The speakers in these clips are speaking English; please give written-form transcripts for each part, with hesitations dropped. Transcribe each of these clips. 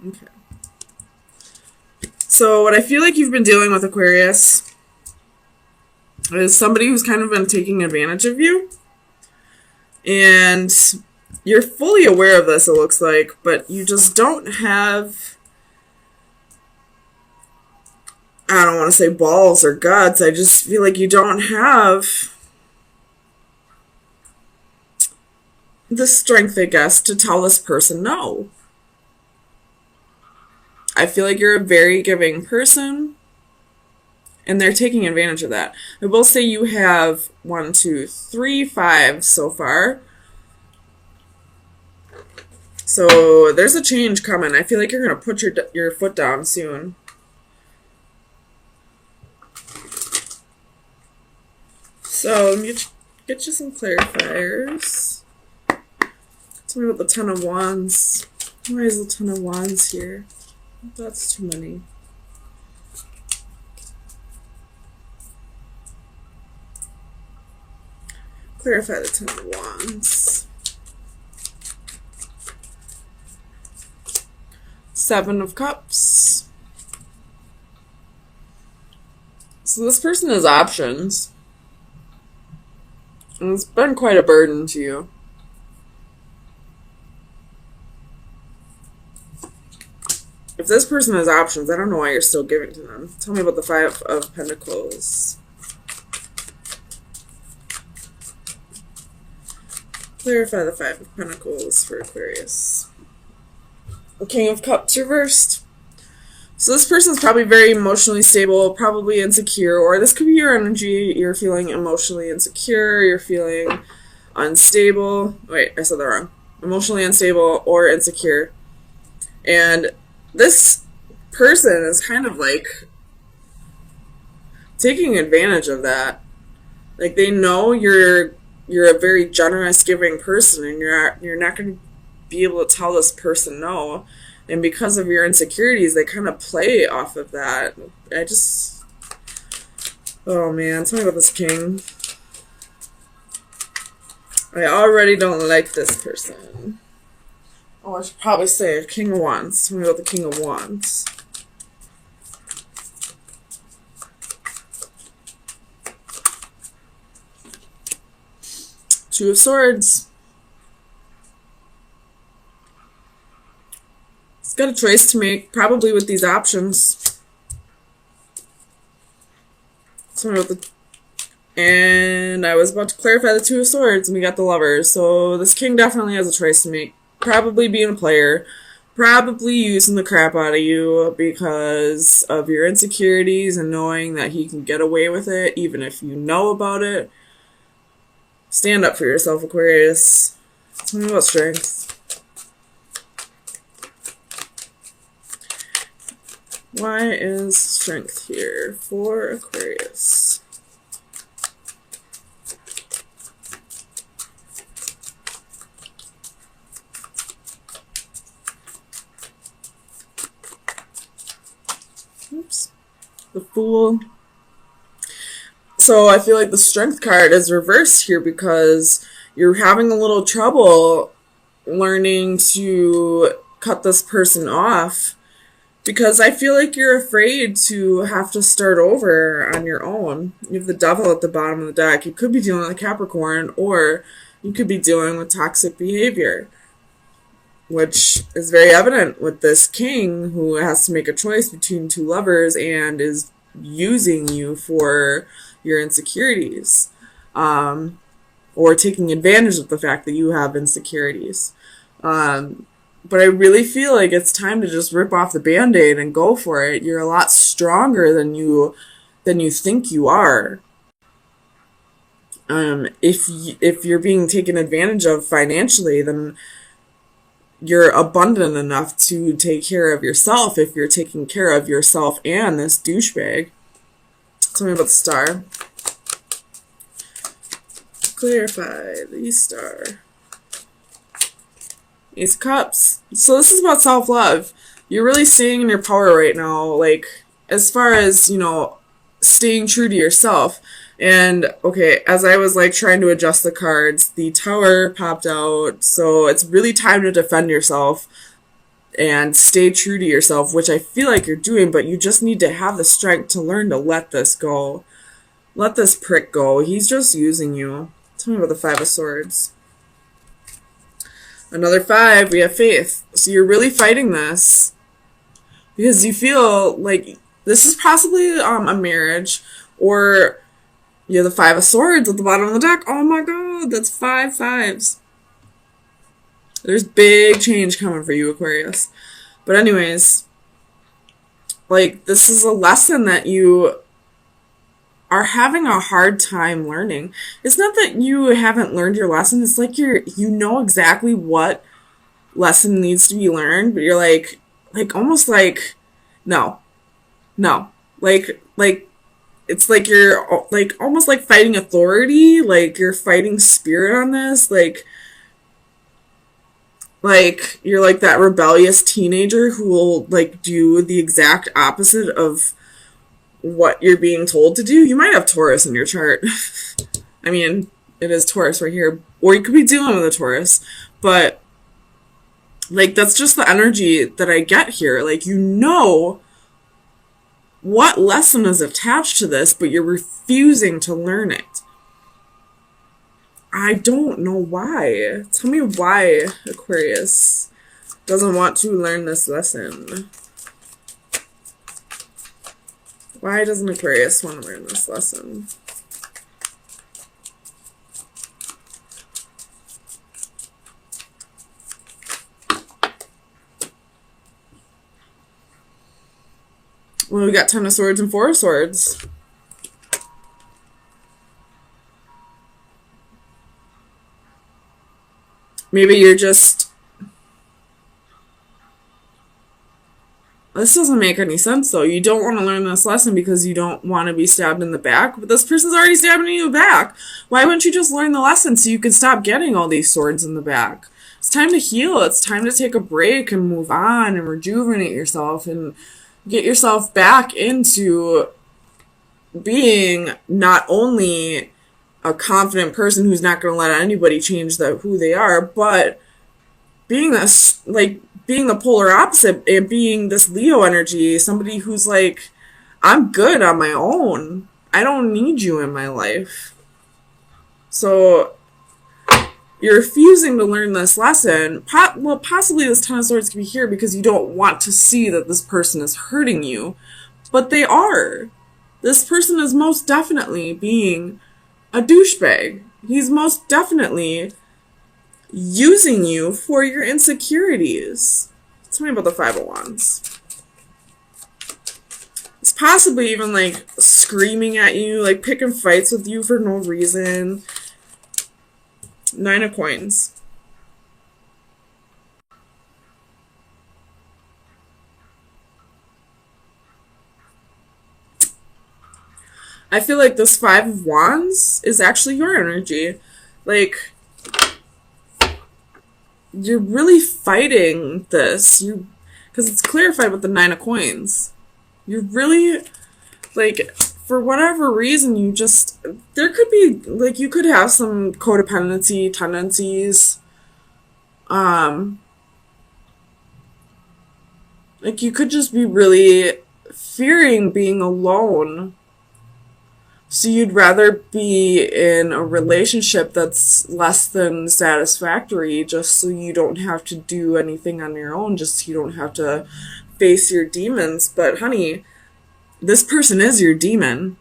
Okay. So what I feel like you've been dealing with, Aquarius, is somebody who's kind of been taking advantage of you. And you're fully aware of this, it looks like, but you just don't have, I don't want to say balls or guts. I just feel like you don't have the strength, I guess, to tell this person no. I feel like you're a very giving person, and they're taking advantage of that. I will say you have 1, 2, 3, 5 so far. So there's a change coming. I feel like you're going to put your foot down soon. So let me get you some clarifiers. Tell me about the Ten of Wands. Why is the Ten of Wands here? That's too many. Clarify the Ten of Wands. Seven of Cups. So this person has options. And it's been quite a burden to you. If this person has options, I don't know why you're still giving to them. Tell me about the Five of Pentacles. Clarify the Five of Pentacles for Aquarius. The King of Cups reversed. So this person's probably very emotionally stable, probably insecure, or this could be your energy. You're feeling emotionally insecure, you're feeling unstable. Wait, I said that wrong. Emotionally unstable or insecure. And this person is kind of like taking advantage of that. Like they know you're a very generous, giving person, and you're not going to be able to tell this person no. And because of your insecurities, they kind of play off of that. Oh man, tell me about this king. I already don't like this person. Oh, I should probably say King of Wands. Tell me about the King of Wands. Two of Swords. He's got a choice to make, probably with these options. Tell me about and I was about to clarify the Two of Swords, and we got the Lovers. So this king definitely has a choice to make. Probably being a player, probably using the crap out of you because of your insecurities and knowing that he can get away with it even if you know about it. Stand up for yourself, Aquarius. Tell me about strength. Why is strength here for Aquarius? Oops. The Fool. So I feel like the Strength card is reversed here because you're having a little trouble learning to cut this person off, because I feel like you're afraid to have to start over on your own. You have the Devil at the bottom of the deck. You could be dealing with a Capricorn, or you could be dealing with toxic behavior, which is very evident with this king who has to make a choice between two lovers and is using you for your insecurities, or taking advantage of the fact that you have insecurities. But I really feel like it's time to just rip off the Band-Aid and go for it. You're a lot stronger than you think you are. If you're being taken advantage of financially, then you're abundant enough to take care of yourself if you're taking care of yourself and this douchebag. Tell me about the Star. Clarify the Star. Ace of Cups. So this is about self-love. You're really staying in your power right now, like, as far as, staying true to yourself. And, okay, as I was, trying to adjust the cards, the Tower popped out, so it's really time to defend yourself. and stay true to yourself, which I feel like you're doing, but you just need to have the strength to learn to let this go. Let this prick go. He's just using you. Tell me about the Five of Swords. Another 5, we have faith. So you're really fighting this because you feel like this is possibly a marriage, or you have the 5 of Swords at the bottom of the deck. Oh my god, that's 5 fives. There's big change coming for you, Aquarius. But anyways, like, this is a lesson that you are having a hard time learning. It's not that you haven't learned your lesson. It's like you know exactly what lesson needs to be learned, but you're like almost like, no. Like, it's like you're like almost like fighting authority. Like you're fighting spirit on this. Like you're like that rebellious teenager who will like do the exact opposite of what you're being told to do. You might have Taurus in your chart. I mean, it is Taurus right here. Or you could be dealing with a Taurus. But like that's just the energy that I get here. Like you know what lesson is attached to this, but you're refusing to learn it. I don't know why. Tell me why Aquarius doesn't want to learn this lesson. Why doesn't Aquarius want to learn this lesson? Well, we got 10 of Swords and 4 of Swords. Maybe you're just... This doesn't make any sense, though. You don't want to learn this lesson because you don't want to be stabbed in the back, but this person's already stabbing you in the back. Why wouldn't you just learn the lesson so you can stop getting all these swords in the back? It's time to heal. It's time to take a break and move on and rejuvenate yourself and get yourself back into being not only a confident person who's not going to let anybody change who they are, but being this, like, being the polar opposite and being this Leo energy, somebody who's like, I'm good on my own. I don't need you in my life. So you're refusing to learn this lesson. Well, possibly this 10 of Swords can be here because you don't want to see that this person is hurting you. But they are. This person is most definitely being a douchebag. He's most definitely using you for your insecurities. Tell me about the 5 of Wands. It's possibly even like screaming at you, like picking fights with you for no reason. 9 of Coins. I feel like this 5 of Wands is actually your energy. Like, you're really fighting this. Because it's clarified with the 9 of Coins. You're really, like, for whatever reason, there could be, like, you could have some codependency tendencies. Like, you could just be really fearing being alone. So you'd rather be in a relationship that's less than satisfactory just so you don't have to do anything on your own, just so you don't have to face your demons. But honey, this person is your demon.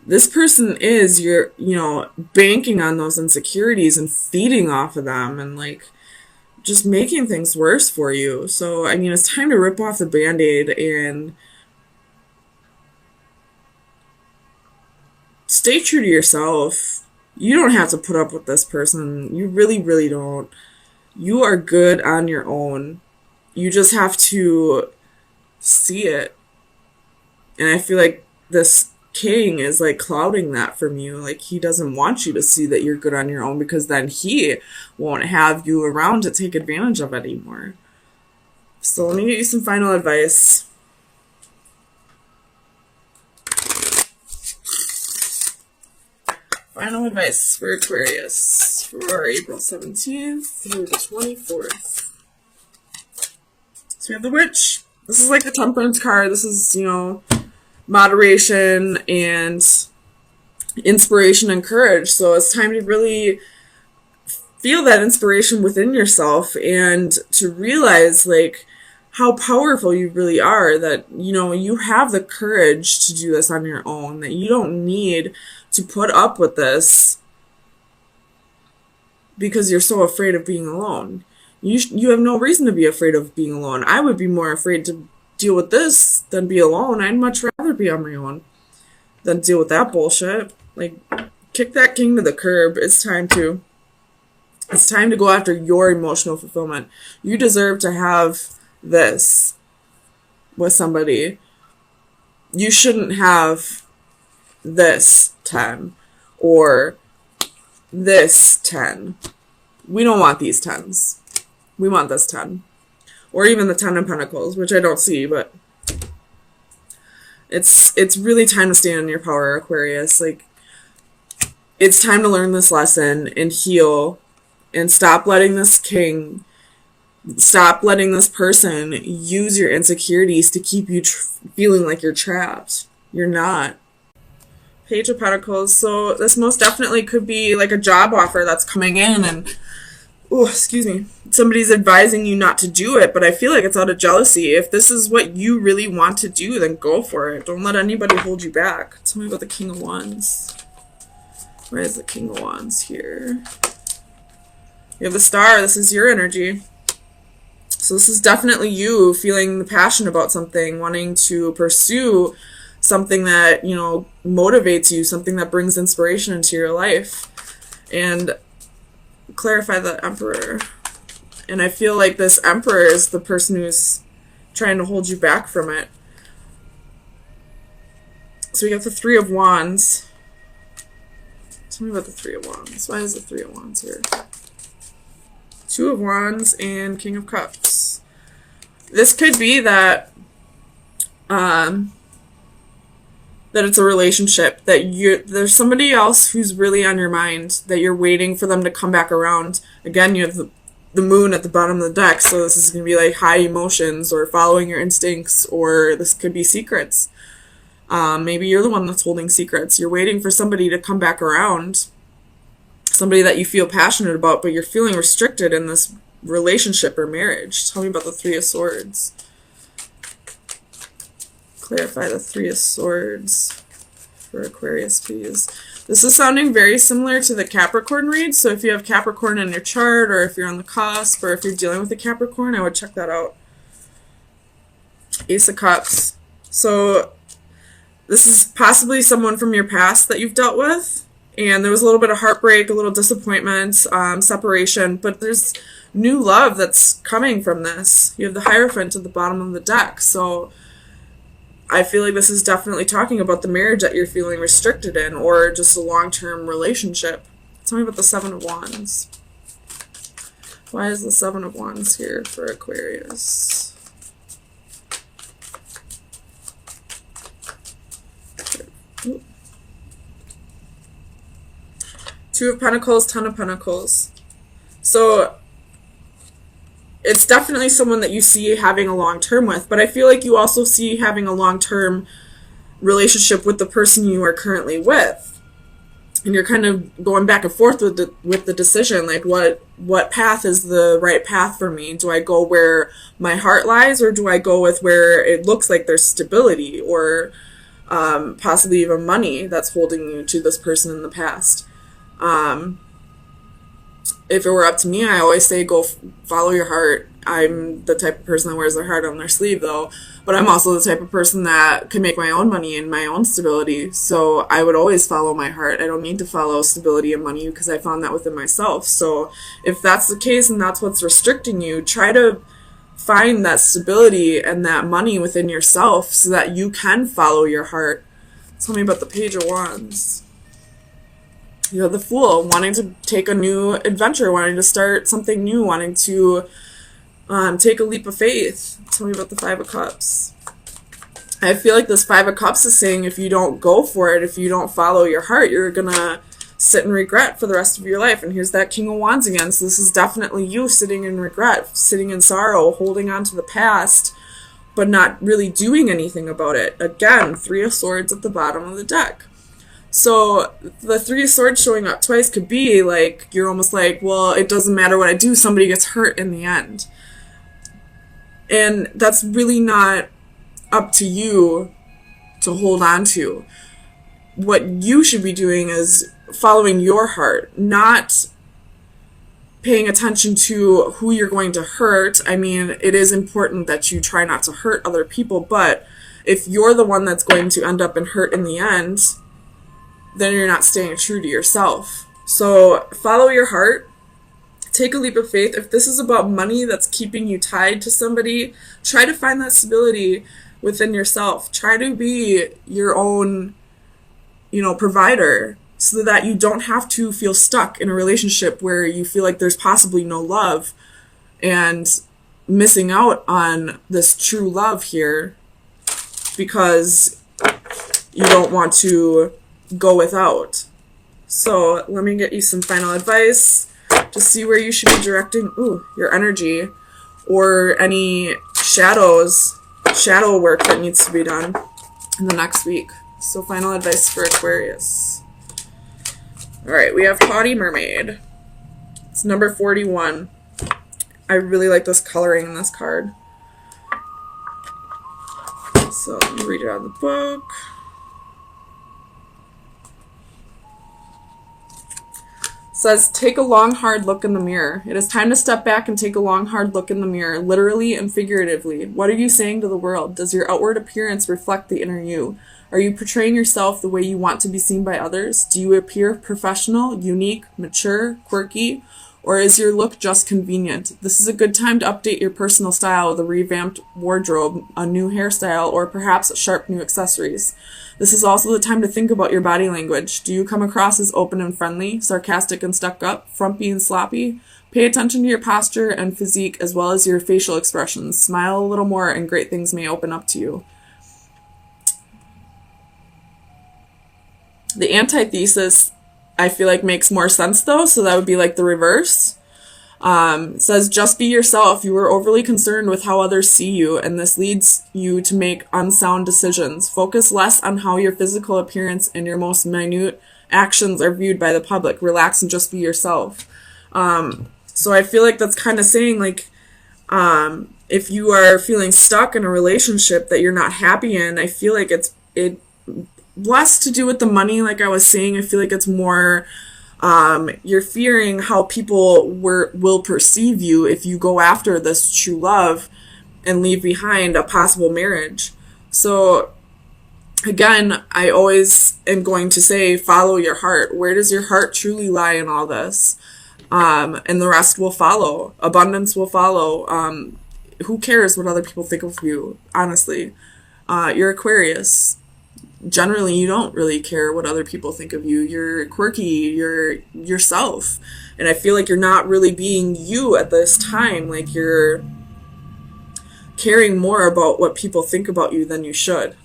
This person is your, banking on those insecurities and feeding off of them and like just making things worse for you. So, I mean, it's time to rip off the Band-Aid and stay true to yourself. You don't have to put up with this person. You really, really don't. You are good on your own. You just have to see it. And I feel like this king is like clouding that from you. Like he doesn't want you to see that you're good on your own because then he won't have you around to take advantage of it anymore. So let me get you some final advice. Final advice for Aquarius for April 17th through the 24th. We have the Witch. This is like the Temperance card. This is, you know, moderation and inspiration and courage. So it's time to really feel that inspiration within yourself and to realize, like, how powerful you really are, that, you know, you have the courage to do this on your own, that you don't need to put up with this because you're so afraid of being alone. You have no reason to be afraid of being alone. I would be more afraid to deal with this than be alone. I'd much rather be on my own than deal with that bullshit. Like, kick that king to the curb. It's time to go after your emotional fulfillment. You deserve to have this with somebody. You shouldn't have this 10 or this 10. We don't want these 10s. We want this 10. Or even the 10 of Pentacles, which I don't see, but it's really time to stand in your power, Aquarius. Like, it's time to learn this lesson and heal and stop letting this king, stop letting this person use your insecurities to keep you feeling like you're trapped. You're not. Page of Pentacles. So this most definitely could be like a job offer that's coming in, and somebody's advising you not to do it, but I feel like it's out of jealousy. If this is what you really want to do, then go for it. Don't let anybody hold you back. Tell me about the King of Wands. Where is the King of Wands here? You have the Star. This is your energy. So this is definitely you feeling the passion about something, wanting to pursue something that, you know, motivates you, something that brings inspiration into your life. And clarify the Emperor. And I feel like this Emperor is the person who's trying to hold you back from it. So we got the Three of Wands. Tell me about the Three of Wands. Why is the Three of Wands here? Two of Wands and King of Cups. This could be that that it's a relationship, that there's somebody else who's really on your mind, that you're waiting for them to come back around. Again, you have the moon at the bottom of the deck, so this is going to be like high emotions or following your instincts, or this could be secrets. Maybe you're the one that's holding secrets. You're waiting for somebody to come back around, somebody that you feel passionate about, but you're feeling restricted in this relationship or marriage. Tell me about the Three of Swords. Clarify the Three of Swords for Aquarius, please. This is sounding very similar to the Capricorn read, so if you have Capricorn in your chart, or if you're on the cusp, or if you're dealing with a Capricorn, I would check that out. Ace of Cups. So this is possibly someone from your past that you've dealt with, and there was a little bit of heartbreak, a little disappointment, separation, but there's new love that's coming from this. You have the Hierophant at the bottom of the deck, so I feel like this is definitely talking about the marriage that you're feeling restricted in, or just a long-term relationship. Tell me about the Seven of Wands. Why is the Seven of Wands here for Aquarius? Two of Pentacles, Ten of Pentacles. So it's definitely someone that you see having a long-term with, but I feel like you also see having a long-term relationship with the person you are currently with. And you're kind of going back and forth with the decision, like what path is the right path for me? Do I go where my heart lies, or do I go with where it looks like there's stability, or possibly even money that's holding you to this person in the past? If it were up to me, I always say go follow your heart. I'm the type of person that wears their heart on their sleeve, though. But I'm also the type of person that can make my own money and my own stability. So I would always follow my heart. I don't need to follow stability and money because I found that within myself. So if that's the case and that's what's restricting you, try to find that stability and that money within yourself so that you can follow your heart. Tell me about the Page of Wands. You know, the Fool, wanting to take a new adventure, wanting to start something new, wanting to take a leap of faith. Tell me about the Five of Cups. I feel like this Five of Cups is saying if you don't go for it, if you don't follow your heart, you're going to sit in regret for the rest of your life. And here's that King of Wands again. So this is definitely you sitting in regret, sitting in sorrow, holding on to the past, but not really doing anything about it. Again, Three of Swords at the bottom of the deck. So the Three of Swords showing up twice could be like, you're almost like, well, it doesn't matter what I do, somebody gets hurt in the end. And that's really not up to you to hold on to. What you should be doing is following your heart, not paying attention to who you're going to hurt. I mean, it is important that you try not to hurt other people, but if you're the one that's going to end up in hurt in the end, then you're not staying true to yourself. So follow your heart. Take a leap of faith. If this is about money that's keeping you tied to somebody, try to find that stability within yourself. Try to be your own, provider, so that you don't have to feel stuck in a relationship where you feel like there's possibly no love and missing out on this true love here because you don't want to go without. So let me get you some final advice to see where you should be directing your energy, or any shadow work that needs to be done in the next week. So final advice for Aquarius. All right, we have Haughty Mermaid. It's number 41. I really like this coloring in this card. So let me read it out of the book. It says, take a long, hard look in the mirror. It is time to step back and take a long, hard look in the mirror, literally and figuratively. What are you saying to the world? Does your outward appearance reflect the inner you? Are you portraying yourself the way you want to be seen by others? Do you appear professional, unique, mature, quirky? Or is your look just convenient? This is a good time to update your personal style with a revamped wardrobe, a new hairstyle, or perhaps sharp new accessories. This is also the time to think about your body language. Do you come across as open and friendly, sarcastic and stuck up, frumpy and sloppy? Pay attention to your posture and physique as well as your facial expressions. Smile a little more and great things may open up to you. The antithesis, I feel like, makes more sense though, so that would be like the reverse. It says, just be yourself. You are overly concerned with how others see you, and this leads you to make unsound decisions. Focus less on how your physical appearance and your most minute actions are viewed by the public. Relax and just be yourself. So I feel like that's kind of saying, like, if you are feeling stuck in a relationship that you're not happy in, I feel like it less to do with the money, like I was saying. I feel like it's more you're fearing how people will perceive you if you go after this true love and leave behind a possible marriage. So again, I always am going to say, follow your heart. Where does your heart truly lie in all this? And the rest will follow. Abundance will follow. Who cares what other people think of you, honestly? You're Aquarius. Generally, you don't really care what other people think of you. You're quirky, you're yourself. And I feel like you're not really being you at this time. Like, you're caring more about what people think about you than you should.